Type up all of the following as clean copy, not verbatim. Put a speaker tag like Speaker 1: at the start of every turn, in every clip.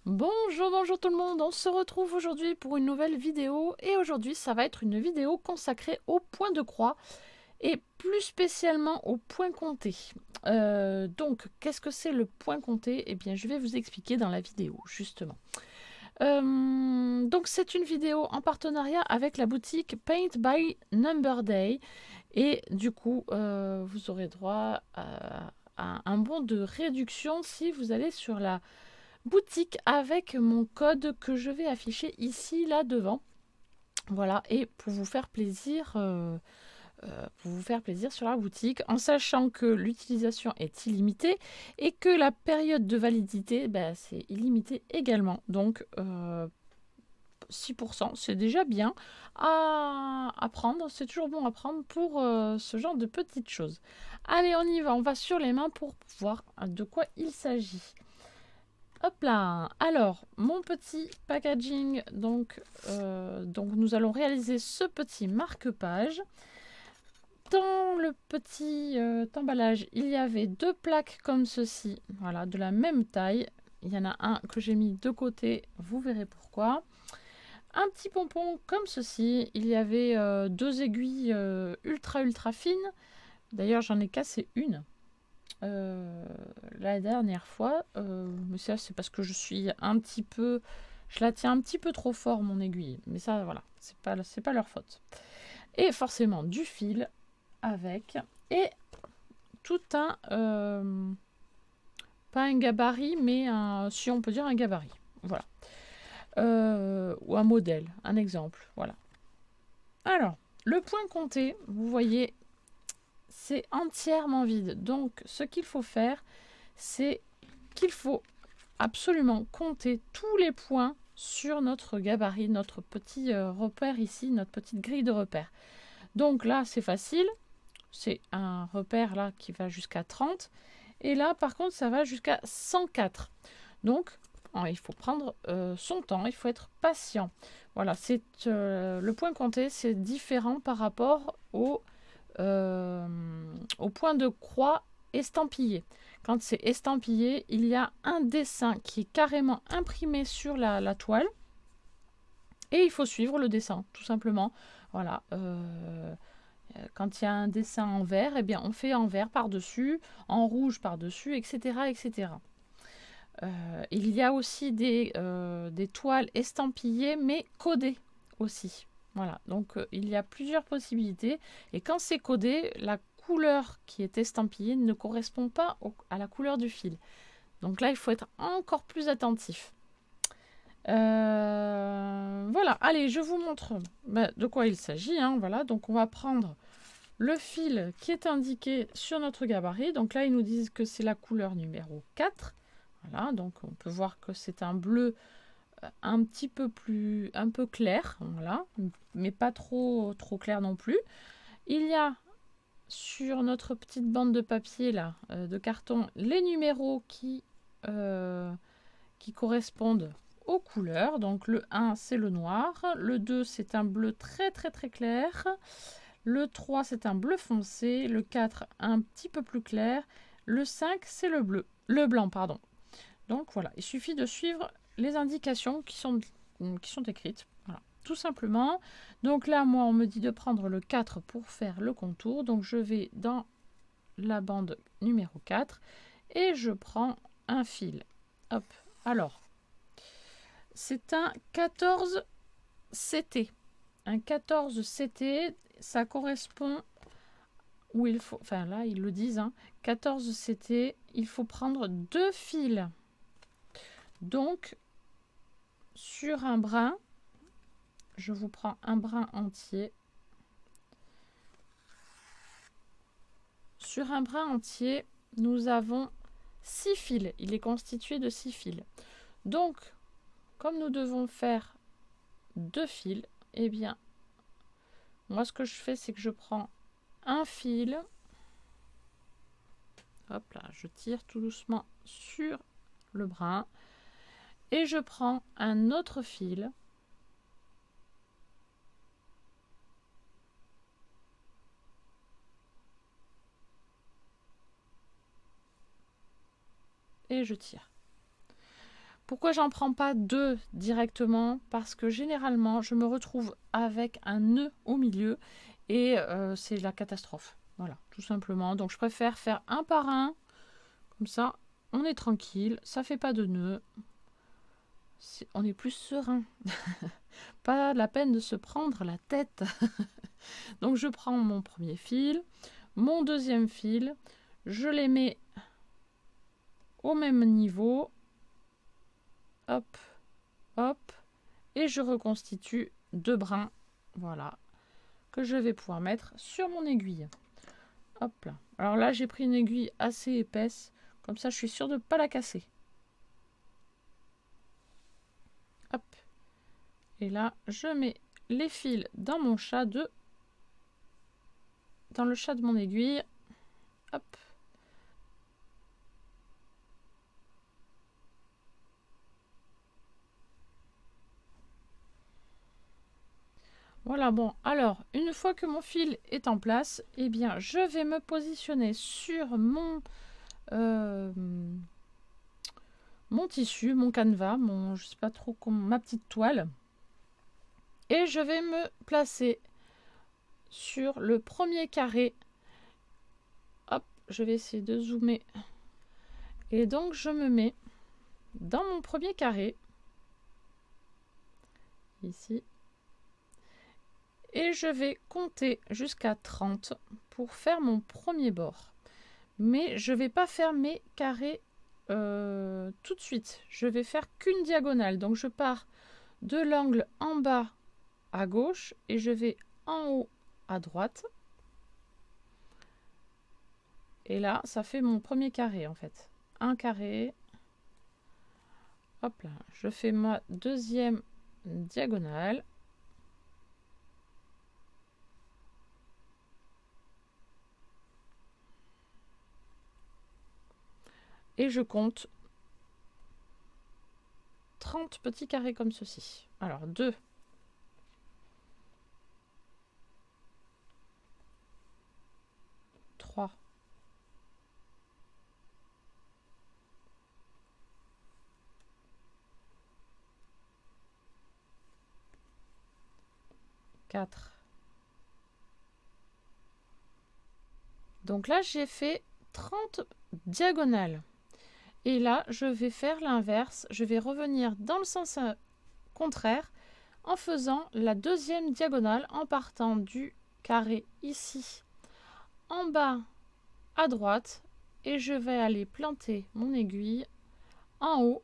Speaker 1: Bonjour, bonjour tout le monde, on se retrouve aujourd'hui pour une nouvelle vidéo et aujourd'hui ça va être une vidéo consacrée au point de croix et plus spécialement au point compté. Donc qu'est-ce que c'est le point compté? Eh bien je vais vous expliquer dans la vidéo justement. Donc c'est une vidéo en partenariat avec la boutique Paint by Number Day et du coup vous aurez droit à un bon de réduction si vous allez sur la boutique avec mon code que je vais afficher ici, là devant. Voilà, et pour vous faire plaisir sur la boutique, en sachant que l'utilisation est illimitée et que la période de validité, c'est illimité également. Donc 6%, c'est déjà bien à prendre. C'est toujours bon à prendre pour ce genre de petites choses. Allez, on y va. On va sur les mains pour voir de quoi il s'agit. Hop là. Alors, mon petit packaging, donc nous allons réaliser ce petit marque-page. Dans le petit emballage, il y avait deux plaques comme ceci, voilà, de la même taille. Il y en a un que j'ai mis de côté, vous verrez pourquoi. Un petit pompon comme ceci. Il y avait deux aiguilles ultra fines. D'ailleurs, j'en ai cassé une. La dernière fois, mais ça c'est parce que je la tiens un petit peu trop fort mon aiguille, mais ça voilà, c'est pas leur faute. Et forcément du fil avec et tout un pas un gabarit mais si on peut dire un gabarit, voilà. Ou un modèle, un exemple, voilà. Alors le point compté, vous voyez, c'est entièrement vide, donc ce qu'il faut faire, c'est qu'il faut absolument compter tous les points sur notre gabarit, notre petit repère ici, notre petite grille de repère. Donc là, c'est facile. C'est un repère là qui va jusqu'à 30. Et là, par contre, ça va jusqu'à 104. Donc, il faut prendre son temps, il faut être patient. Voilà, c'est le point compté, c'est différent par rapport au point de croix estampillé. Quand c'est estampillé, il y a un dessin qui est carrément imprimé sur la toile et il faut suivre le dessin, tout simplement. Voilà. Quand il y a un dessin en vert, eh bien, on fait en vert par-dessus, en rouge par-dessus, etc. etc. Il y a aussi des toiles estampillées, mais codées aussi. Voilà, donc il y a plusieurs possibilités. Et quand c'est codé, la couleur qui est estampillée ne correspond pas à la couleur du fil. Donc là, il faut être encore plus attentif. Voilà, allez, je vous montre de quoi il s'agit. Voilà, donc on va prendre le fil qui est indiqué sur notre gabarit. Donc là, ils nous disent que c'est la couleur numéro 4. Voilà, donc on peut voir que c'est un bleu un peu clair, voilà, mais pas trop clair non plus. Il y a sur notre petite bande de papier là, de carton, les numéros qui correspondent aux couleurs. Donc le 1 c'est le noir, le 2 c'est un bleu très clair, le 3 c'est un bleu foncé, le 4 un petit peu plus clair, le 5 c'est le blanc pardon. Donc voilà, il suffit de suivre les indications qui sont écrites. Voilà, tout simplement. Donc là, moi, on me dit de prendre le 4 pour faire le contour. Donc je vais dans la bande numéro 4 et je prends un fil. Hop, alors, c'est un 14 CT. Un 14 CT, ça correspond où il faut, enfin là, ils le disent, 14 CT, il faut prendre deux fils. Donc, sur un brin, je vous prends un brin entier. Sur un brin entier, nous avons 6 fils. Il est constitué de 6 fils. Donc, comme nous devons faire 2 fils, eh bien, moi ce que je fais, c'est que je prends un fil. Hop là, je tire tout doucement sur le brin. Et je prends un autre fil. Et je tire. Pourquoi j'en prends pas 2 directement? Parce que généralement, je me retrouve avec un nœud au milieu et c'est la catastrophe. Voilà, tout simplement. Donc je préfère faire un par un. Comme ça, on est tranquille, ça fait pas de nœud. On est plus serein. Pas la peine de se prendre la tête. Donc je prends mon premier fil, mon deuxième fil, je les mets au même niveau. Hop, hop. Et je reconstitue 2 brins. Voilà. Que je vais pouvoir mettre sur mon aiguille. Hop là. Alors là, j'ai pris une aiguille assez épaisse. Comme ça, je suis sûre de ne pas la casser. Hop. Et là, je mets les fils dans mon chat dans le chat de mon aiguille. Hop. Voilà, bon, alors, une fois que mon fil est en place, eh bien, je vais me positionner sur mon tissu, mon canevas, je sais pas trop comment, ma petite toile. Et je vais me placer sur le premier carré. Hop, je vais essayer de zoomer. Et donc, je me mets dans mon premier carré. Ici. Et je vais compter jusqu'à 30 pour faire mon premier bord. Mais je ne vais pas faire mes carrés tout de suite. Je vais faire qu'une diagonale. Donc je pars de l'angle en bas à gauche et je vais en haut à droite. Et là, ça fait mon premier carré en fait. Un carré. Hop là, je fais ma deuxième diagonale. Et je compte 30 petits carrés comme ceci. Alors 2, 3, 4. Donc là, j'ai fait 30 diagonales. Et là, je vais faire l'inverse. Je vais revenir dans le sens contraire en faisant la deuxième diagonale en partant du carré ici en bas à droite. Et je vais aller planter mon aiguille en haut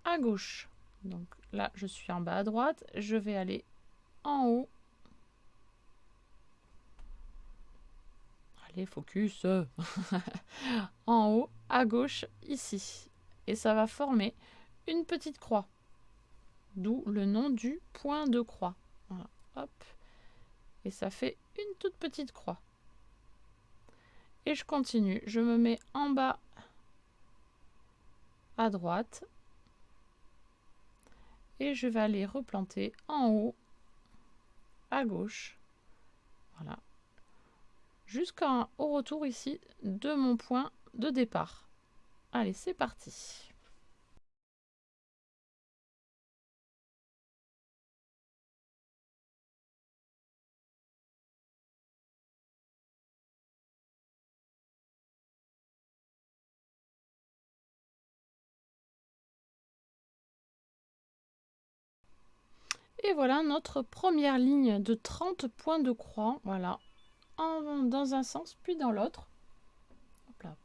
Speaker 1: à gauche. Donc là, je suis en bas à droite. Je vais aller en haut. Allez, focus. En haut à gauche ici. Et ça va former une petite croix. D'où le nom du point de croix. Voilà, hop. Et ça fait une toute petite croix. Et je continue. Je me mets en bas à droite. Et je vais aller replanter en haut à gauche. Voilà. Jusqu'au retour ici de mon point de départ. Allez, c'est parti. Et voilà notre première ligne de 30 points de croix. Voilà. Dans un sens, puis dans l'autre.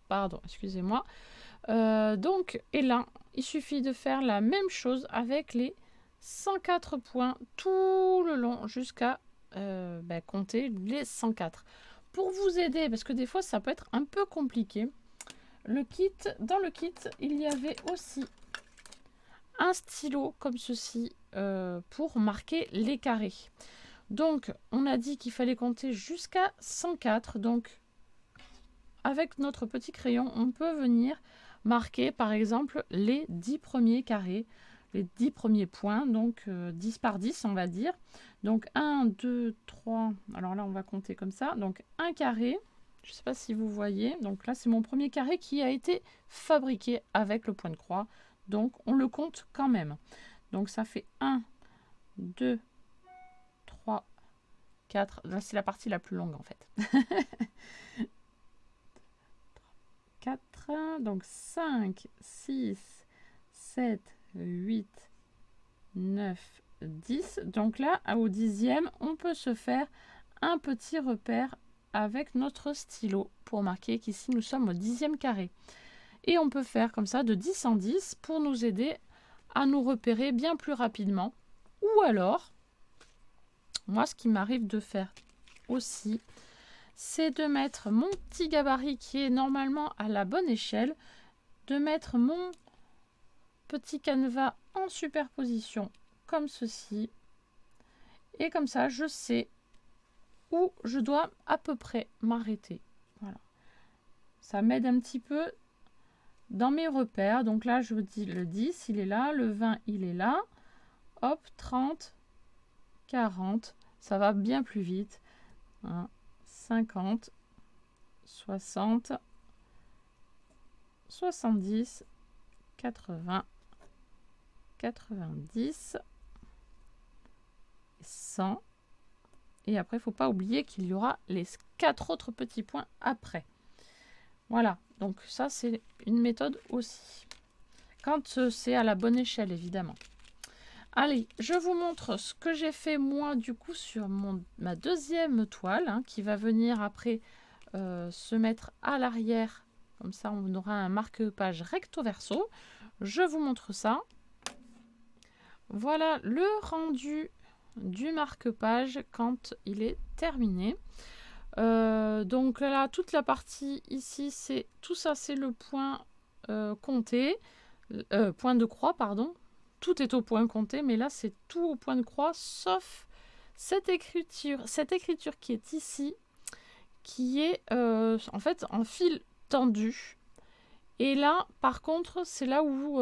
Speaker 1: Pardon, excusez-moi. Donc, et là, il suffit de faire la même chose avec les 104 points tout le long jusqu'à compter les 104. Pour vous aider, parce que des fois, ça peut être un peu compliqué, dans le kit, il y avait aussi un stylo comme ceci pour marquer les carrés. Donc, on a dit qu'il fallait compter jusqu'à 104. Donc, avec notre petit crayon, on peut venir marquer, par exemple, les 10 premiers carrés, les 10 premiers points, donc 10 par 10, on va dire. Donc, 1, 2, 3, alors là, on va compter comme ça. Donc, un carré, je ne sais pas si vous voyez. Donc là, c'est mon premier carré qui a été fabriqué avec le point de croix. donc on le compte quand même. Donc ça fait 1, 2, 3, 4. Là, c'est la partie la plus longue en fait. 4, donc 5, 6, 7, 8, 9, 10. Donc là, au 10e, on peut se faire un petit repère avec notre stylo pour marquer qu'ici nous sommes au 10e carré. Et on peut faire comme ça de 10 en 10 pour nous aider à nous repérer bien plus rapidement. Ou alors, moi ce qui m'arrive de faire aussi, c'est de mettre mon petit gabarit qui est normalement à la bonne échelle, de mettre mon petit canevas en superposition comme ceci. Et comme ça, je sais où je dois à peu près m'arrêter. Voilà. Ça m'aide un petit peu dans mes repères. Donc là, je vous dis le 10, il est là. Le 20, il est là. Hop, 30, 40. Ça va bien plus vite. 50, 60, 70, 80, 90, 100. Et après, il ne faut pas oublier qu'il y aura les 4 autres petits points après. Voilà, donc ça, c'est une méthode aussi. Quand c'est à la bonne échelle, évidemment. Allez, je vous montre ce que j'ai fait moi, du coup, sur ma deuxième toile, qui va venir après se mettre à l'arrière. Comme ça, on aura un marque-page recto-verso. Je vous montre ça. Voilà le rendu du marque-page quand il est terminé. Donc là, toute la partie ici, c'est tout ça, c'est le point compté, point de croix, pardon. Tout est au point compté, mais là, c'est tout au point de croix, sauf cette écriture qui est ici, qui est en fait en fil tendu. Et là, par contre, c'est là où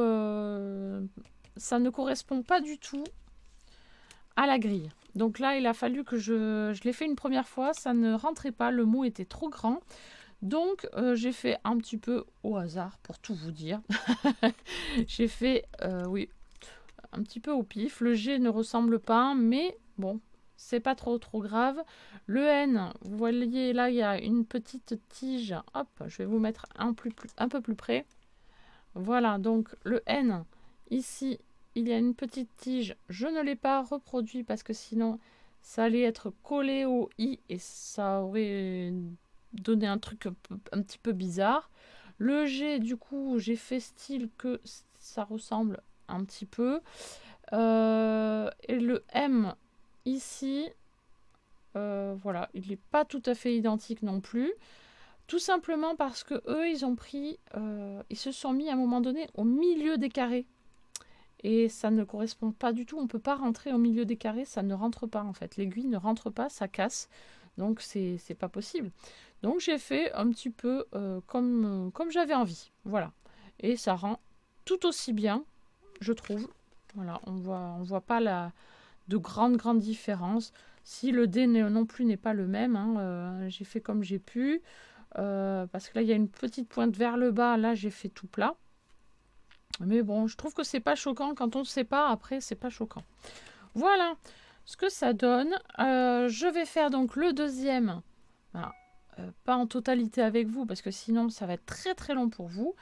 Speaker 1: ça ne correspond pas du tout à la grille. Donc là, il a fallu que je l'ai fait une première fois, ça ne rentrait pas, le mot était trop grand. Donc, j'ai fait un petit peu au hasard, pour tout vous dire. J'ai fait, oui, un petit peu au pif. Le G ne ressemble pas, mais bon, c'est pas trop grave. Le N, vous voyez là, il y a une petite tige. Hop, je vais vous mettre un peu plus près. Voilà, donc le N, ici, il y a une petite tige. Je ne l'ai pas reproduit parce que sinon, ça allait être collé au I et ça aurait donné un truc un petit peu bizarre. Le G, du coup, j'ai fait style que ça ressemble un petit peu. Et le M, ici, voilà, il n'est pas tout à fait identique non plus. Tout simplement parce que eux, ils ont pris, ils se sont mis à un moment donné au milieu des carrés. Et ça ne correspond pas du tout. On ne peut pas rentrer au milieu des carrés, ça ne rentre pas en fait. L'aiguille ne rentre pas, ça casse. Donc c'est pas possible. Donc j'ai fait un petit peu comme j'avais envie. Voilà. Et ça rend tout aussi bien, je trouve. Voilà, on voit pas de grande différence. Si le D non plus n'est pas le même, j'ai fait comme j'ai pu. Parce que là, il y a une petite pointe vers le bas. Là, j'ai fait tout plat. Mais bon, je trouve que c'est pas choquant. Quand on ne sait pas, après, c'est pas choquant. Voilà ce que ça donne. Je vais faire donc le deuxième. Voilà. Pas en totalité avec vous, parce que sinon, ça va être très long pour vous.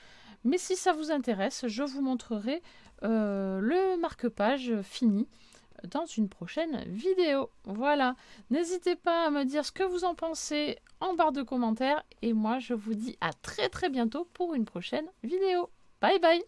Speaker 1: Mais si ça vous intéresse, je vous montrerai le marque-page fini dans une prochaine vidéo. Voilà, n'hésitez pas à me dire ce que vous en pensez en barre de commentaires et moi je vous dis à très bientôt pour une prochaine vidéo. Bye bye.